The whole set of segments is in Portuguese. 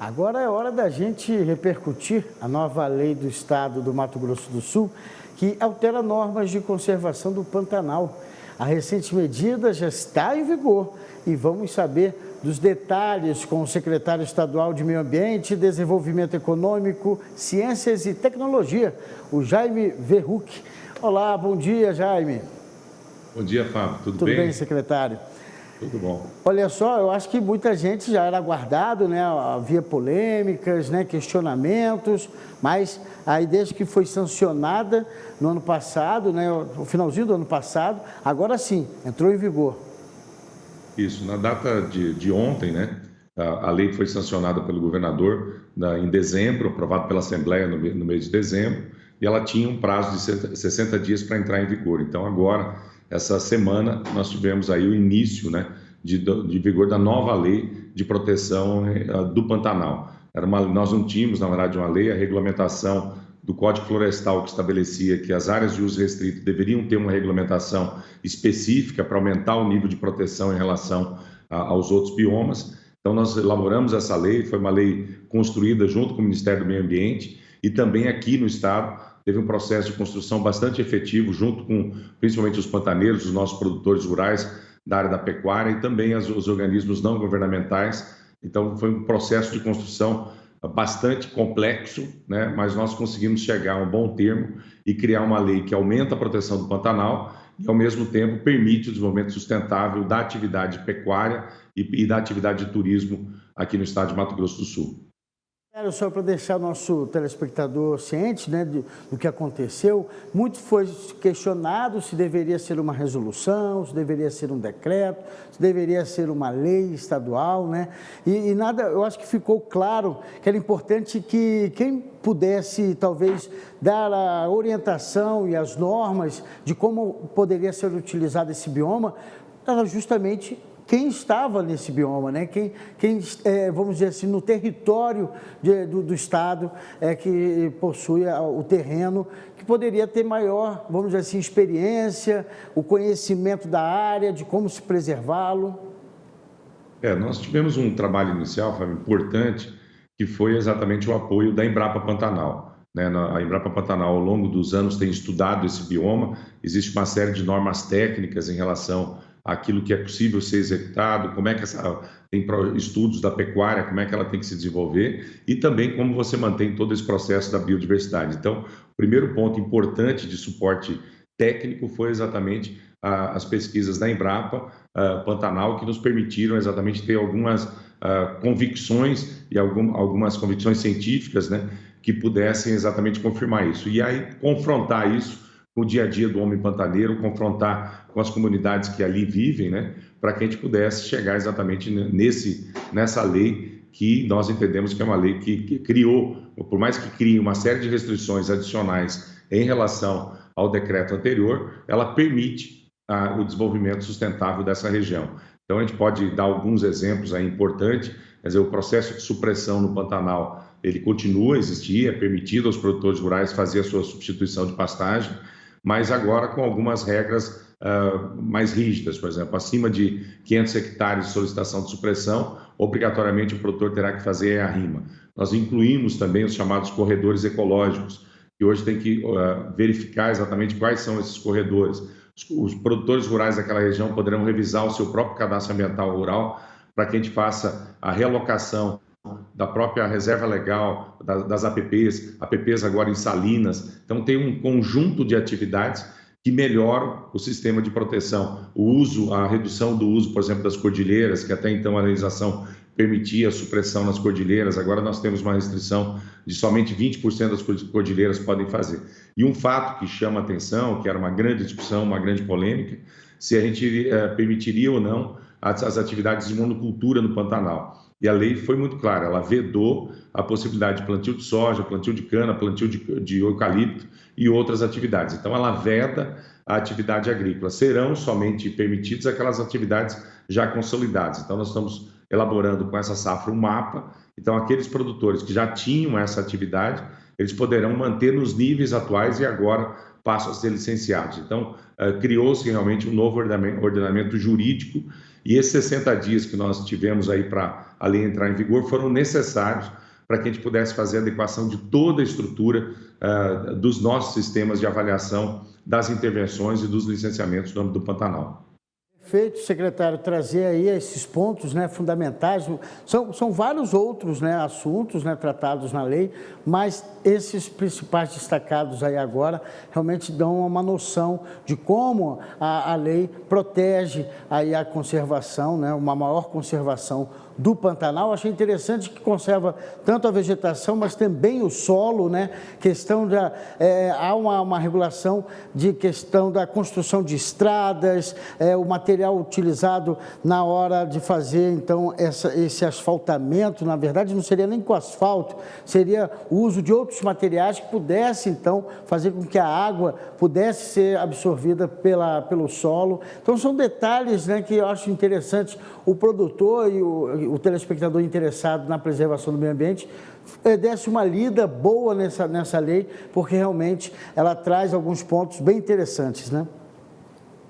Agora é hora da gente repercutir a nova lei do Estado do Mato Grosso do Sul, que altera normas de conservação do Pantanal. A recente medida já está em vigor e vamos saber dos detalhes com o secretário estadual de Meio Ambiente, Desenvolvimento Econômico, Ciências e Tecnologia, o Jaime Verruc. Olá, bom dia, Jaime. Bom dia, Fábio. Tudo bem? Tudo bem, secretário? Tudo bom. Olha só, eu acho que muita gente já era aguardado, né? Havia polêmicas, né? Questionamentos, mas aí desde que foi sancionada no ano passado, né? No finalzinho do ano passado, agora sim, entrou em vigor. Isso, na data de ontem, né? A lei foi sancionada pelo governador em dezembro, aprovada pela Assembleia no mês de dezembro, e ela tinha um prazo de 60 dias para entrar em vigor. Então, agora, essa semana, nós tivemos aí o início, né, de vigor da nova lei de proteção do Pantanal. Nós não tínhamos, na verdade, uma lei, a regulamentação do Código Florestal que estabelecia que as áreas de uso restrito deveriam ter uma regulamentação específica para aumentar o nível de proteção em relação aos outros biomas. Então, nós elaboramos essa lei, foi uma lei construída junto com o Ministério do Meio Ambiente e também aqui no Estado teve um processo de construção bastante efetivo junto com, principalmente, os pantaneiros, os nossos produtores rurais da área da pecuária e também os organismos não governamentais. Então, foi um processo de construção bastante complexo, né? Mas nós conseguimos chegar a um bom termo e criar uma lei que aumenta a proteção do Pantanal e, ao mesmo tempo, permite o desenvolvimento sustentável da atividade pecuária e da atividade de turismo aqui no estado de Mato Grosso do Sul. Só para deixar o nosso telespectador ciente, né, do que aconteceu, muito foi questionado se deveria ser uma resolução, se deveria ser um decreto, se deveria ser uma lei estadual, né? E nada, eu acho que ficou claro que era importante que quem pudesse talvez dar a orientação e as normas de como poderia ser utilizado esse bioma, era justamente quem estava nesse bioma, né? Quem vamos dizer assim, no território do estado que possui o terreno, que poderia ter maior, vamos dizer assim, experiência, o conhecimento da área, de como se preservá-lo. Nós tivemos um trabalho inicial, Fábio, importante, que foi exatamente o apoio da Embrapa Pantanal. A Embrapa Pantanal, ao longo dos anos, tem estudado esse bioma, existe uma série de normas técnicas em relação aquilo que é possível ser executado, como é que tem estudos da pecuária, como é que ela tem que se desenvolver e também como você mantém todo esse processo da biodiversidade. Então, o primeiro ponto importante de suporte técnico foi exatamente as pesquisas da Embrapa Pantanal, que nos permitiram exatamente ter algumas convicções e algumas convicções científicas, né, que pudessem exatamente confirmar isso. E aí, confrontar isso o dia a dia do homem pantaneiro, confrontar com as comunidades que ali vivem, né, para que a gente pudesse chegar exatamente nessa lei que nós entendemos que é uma lei que criou, por mais que crie uma série de restrições adicionais em relação ao decreto anterior, ela permite o desenvolvimento sustentável dessa região. Então, a gente pode dar alguns exemplos aí importantes, quer dizer, o processo de supressão no Pantanal, ele continua a existir, é permitido aos produtores rurais fazer a sua substituição de pastagem, mas agora com algumas regras mais rígidas. Por exemplo, acima de 500 hectares de solicitação de supressão, obrigatoriamente o produtor terá que fazer a rima. Nós incluímos também os chamados corredores ecológicos, que hoje tem que verificar exatamente quais são esses corredores. Os produtores rurais daquela região poderão revisar o seu próprio cadastro ambiental rural para que a gente faça a realocação da própria reserva legal, das APPs agora em Salinas. Então, tem um conjunto de atividades que melhoram o sistema de proteção. A redução do uso, por exemplo, das cordilheiras, que até então a legislação permitia a supressão nas cordilheiras, agora nós temos uma restrição de somente 20% das cordilheiras podem fazer. E um fato que chama a atenção, que era uma grande discussão, uma grande polêmica, se a gente permitiria ou não as atividades de monocultura no Pantanal. E a lei foi muito clara, ela vedou a possibilidade de plantio de soja, plantio de cana, plantio de eucalipto e outras atividades. Então, ela veda a atividade agrícola. Serão somente permitidas aquelas atividades já consolidadas. Então, nós estamos elaborando com essa safra um mapa. Então, aqueles produtores que já tinham essa atividade, eles poderão manter nos níveis atuais e agora passam a ser licenciados. Então, criou-se realmente um novo ordenamento jurídico e esses 60 dias que nós tivemos aí para a lei entrar em vigor, foram necessários para que a gente pudesse fazer a adequação de toda a estrutura dos nossos sistemas de avaliação das intervenções e dos licenciamentos no âmbito do Pantanal. Perfeito, secretário, trazer aí esses pontos, né, fundamentais. São vários outros, né, assuntos, né, tratados na lei, mas esses principais destacados aí agora realmente dão uma noção de como a lei protege aí a conservação, né, uma maior conservação do Pantanal. Achei interessante que conserva tanto a vegetação, mas também o solo, né? Há uma regulação de questão da construção de estradas, o material utilizado na hora de fazer, então, esse asfaltamento, na verdade, não seria nem com asfalto, seria o uso de outros materiais que pudesse, então, fazer com que a água pudesse ser absorvida pelo solo. Então, são detalhes, né, que eu acho interessante o produtor e o telespectador interessado na preservação do meio ambiente desse uma lida boa nessa lei, porque realmente ela traz alguns pontos bem interessantes, né?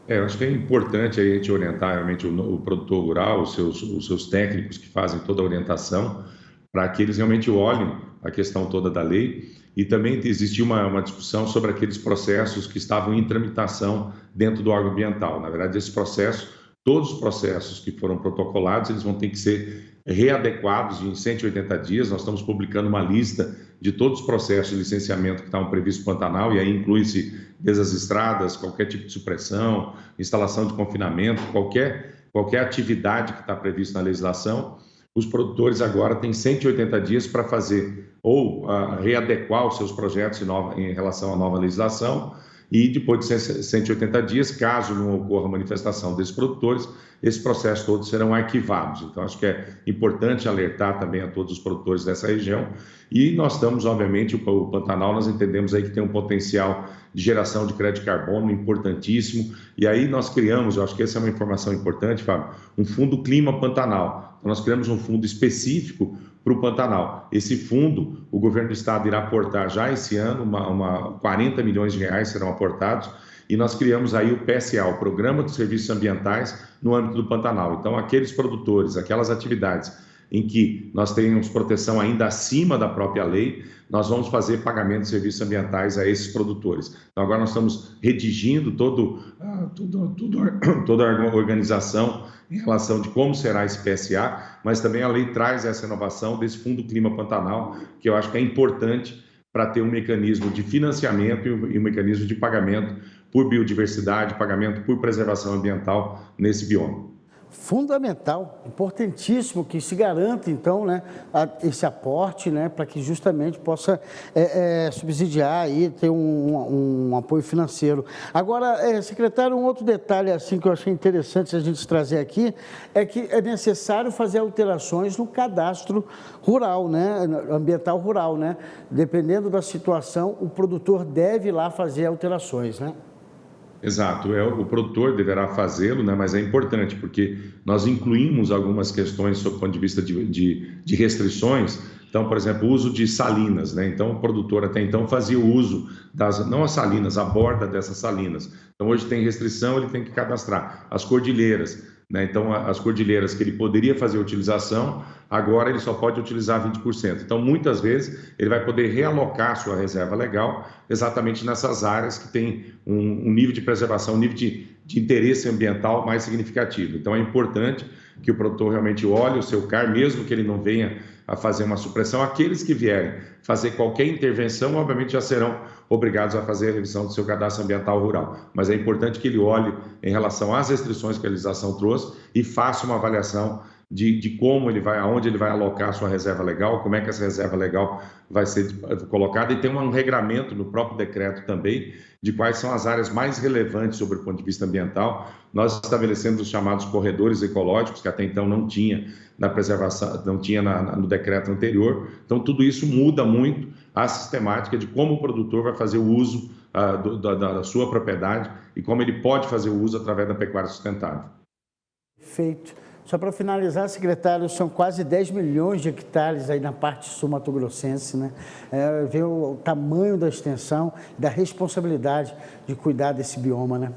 Eu acho que é importante a gente orientar realmente o produtor rural, os seus técnicos que fazem toda a orientação, para que eles realmente olhem a questão toda da lei. E também existiu uma discussão sobre aqueles processos que estavam em tramitação dentro do órgão ambiental. Na verdade, esse processo, todos os processos que foram protocolados, eles vão ter que ser readequados em 180 dias. Nós estamos publicando uma lista de todos os processos de licenciamento que estavam previstos no Pantanal, e aí inclui-se desde as estradas, qualquer tipo de supressão, instalação de confinamento, qualquer atividade que está prevista na legislação. Os produtores agora têm 180 dias para fazer ou readequar os seus projetos em relação à nova legislação, e depois de 180 dias, caso não ocorra manifestação desses produtores, esses processos todos serão arquivados. Então, acho que é importante alertar também a todos os produtores dessa região. E nós estamos, obviamente, o Pantanal, nós entendemos aí que tem um potencial de geração de crédito de carbono importantíssimo. E aí nós criamos, eu acho que essa é uma informação importante, Fábio, um fundo Clima Pantanal. Então, nós criamos um fundo específico para o Pantanal. Esse fundo, o governo do estado irá aportar já esse ano, 40 milhões de reais serão aportados, e nós criamos aí o PSA, o Programa de Serviços Ambientais, no âmbito do Pantanal. Então, aqueles produtores, aquelas atividades em que nós tenhamos proteção ainda acima da própria lei, nós vamos fazer pagamento de serviços ambientais a esses produtores. Então, agora nós estamos redigindo toda a organização em relação de como será esse PSA, mas também a lei traz essa inovação desse Fundo Clima Pantanal, que eu acho que é importante para ter um mecanismo de financiamento e um mecanismo de pagamento por biodiversidade, pagamento por preservação ambiental nesse bioma. Fundamental, importantíssimo que se garanta, então, né, esse aporte, né, para que justamente possa subsidiar e ter um apoio financeiro. Agora, secretário, um outro detalhe assim que eu achei interessante a gente trazer aqui é que é necessário fazer alterações no cadastro rural, né, ambiental rural, né? Dependendo da situação, o produtor deve ir lá fazer alterações, né? Exato, o produtor deverá fazê-lo, né, mas é importante porque nós incluímos algumas questões sob o ponto de vista de restrições. Então, por exemplo, o uso de salinas, né? Então, o produtor até então fazia o uso não as salinas, a borda dessas salinas. Então, hoje tem restrição, ele tem que cadastrar as cordilheiras, né? Então, as cordilheiras que ele poderia fazer a utilização, agora ele só pode utilizar 20%. Então, muitas vezes, ele vai poder realocar sua reserva legal exatamente nessas áreas que tem um nível de preservação, um nível de interesse ambiental mais significativo. Então, é importante que o produtor realmente olhe o seu CAR, mesmo que ele não venha a fazer uma supressão. Aqueles que vierem fazer qualquer intervenção, obviamente, já serão obrigados a fazer a revisão do seu cadastro ambiental rural. Mas é importante que ele olhe em relação às restrições que a legislação trouxe e faça uma avaliação de como ele vai, aonde ele vai alocar a sua reserva legal, como é que essa reserva legal vai ser colocada, e tem um regramento no próprio decreto também de quais são as áreas mais relevantes sobre o ponto de vista ambiental. Nós estabelecemos os chamados corredores ecológicos, que até então não tinha na preservação, não tinha no decreto anterior. Então, tudo isso muda muito a sistemática de como o produtor vai fazer o uso da sua propriedade e como ele pode fazer o uso através da pecuária sustentável. Perfeito. Só para finalizar, secretário, são quase 10 milhões de hectares aí na parte sul-mato-grossense, né? Ver o tamanho da extensão, da responsabilidade de cuidar desse bioma, né?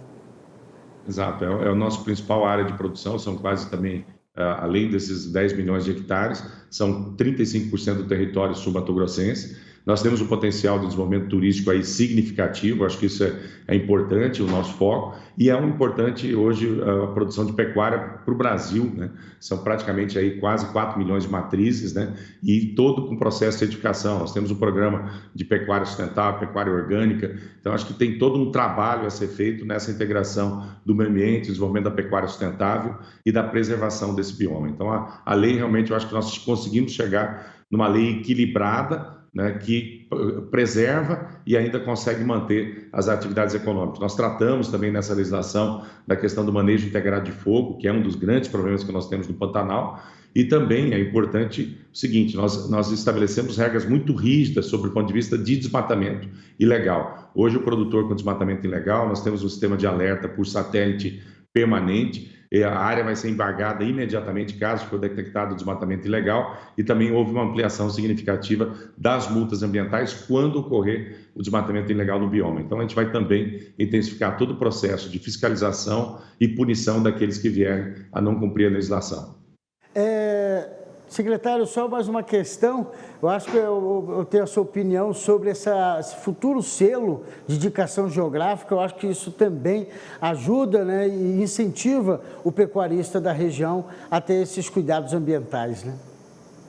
Exato, é a nossa principal área de produção, são quase também além desses 10 milhões de hectares, são 35% do território sul-mato-grossense. Nós temos um potencial de desenvolvimento turístico aí significativo, acho que isso é importante, o nosso foco, e é importante hoje a produção de pecuária para o Brasil, né? São praticamente aí quase 4 milhões de matrizes, né? E todo com processo de certificação. Nós temos um programa de pecuária sustentável, pecuária orgânica, então acho que tem todo um trabalho a ser feito nessa integração do meio ambiente, desenvolvimento da pecuária sustentável e da preservação desse bioma. Então a lei realmente, eu acho que nós conseguimos chegar numa lei equilibrada, né, que preserva e ainda consegue manter as atividades econômicas. Nós tratamos também nessa legislação da questão do manejo integrado de fogo, que é um dos grandes problemas que nós temos no Pantanal, e também é importante o seguinte, nós estabelecemos regras muito rígidas sobre o ponto de vista de desmatamento ilegal. Hoje o produtor com desmatamento ilegal, nós temos um sistema de alerta por satélite permanente, e a área vai ser embargada imediatamente caso for detectado desmatamento ilegal, e também houve uma ampliação significativa das multas ambientais quando ocorrer o desmatamento ilegal no bioma. Então a gente vai também intensificar todo o processo de fiscalização e punição daqueles que vierem a não cumprir a legislação. Secretário, só mais uma questão. Eu acho que eu tenho a sua opinião sobre esse futuro selo de indicação geográfica. Eu acho que isso também ajuda, né, e incentiva o pecuarista da região a ter esses cuidados ambientais, né?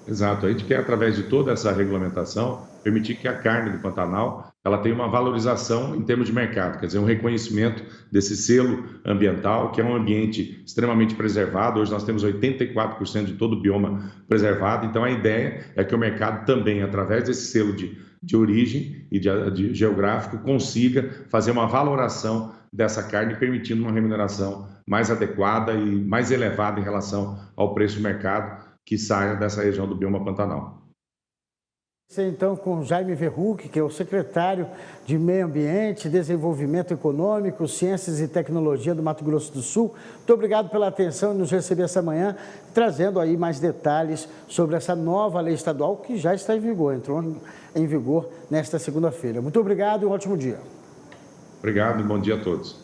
Exato. A gente quer, através de toda essa regulamentação, permitir que a carne do Pantanal ela tenha uma valorização em termos de mercado, quer dizer, um reconhecimento desse selo ambiental, que é um ambiente extremamente preservado. Hoje nós temos 84% de todo o bioma preservado, então a ideia é que o mercado também, através desse selo de origem e de geográfico, consiga fazer uma valoração dessa carne, permitindo uma remuneração mais adequada e mais elevada em relação ao preço do mercado que saia dessa região do bioma Pantanal. Então, com Jaime Verruc, que é o secretário de Meio Ambiente, Desenvolvimento Econômico, Ciências e Tecnologia do Mato Grosso do Sul. Muito obrigado pela atenção em nos receber essa manhã, trazendo aí mais detalhes sobre essa nova lei estadual que já está em vigor, entrou em vigor nesta segunda-feira. Muito obrigado e um ótimo dia. Obrigado e bom dia a todos.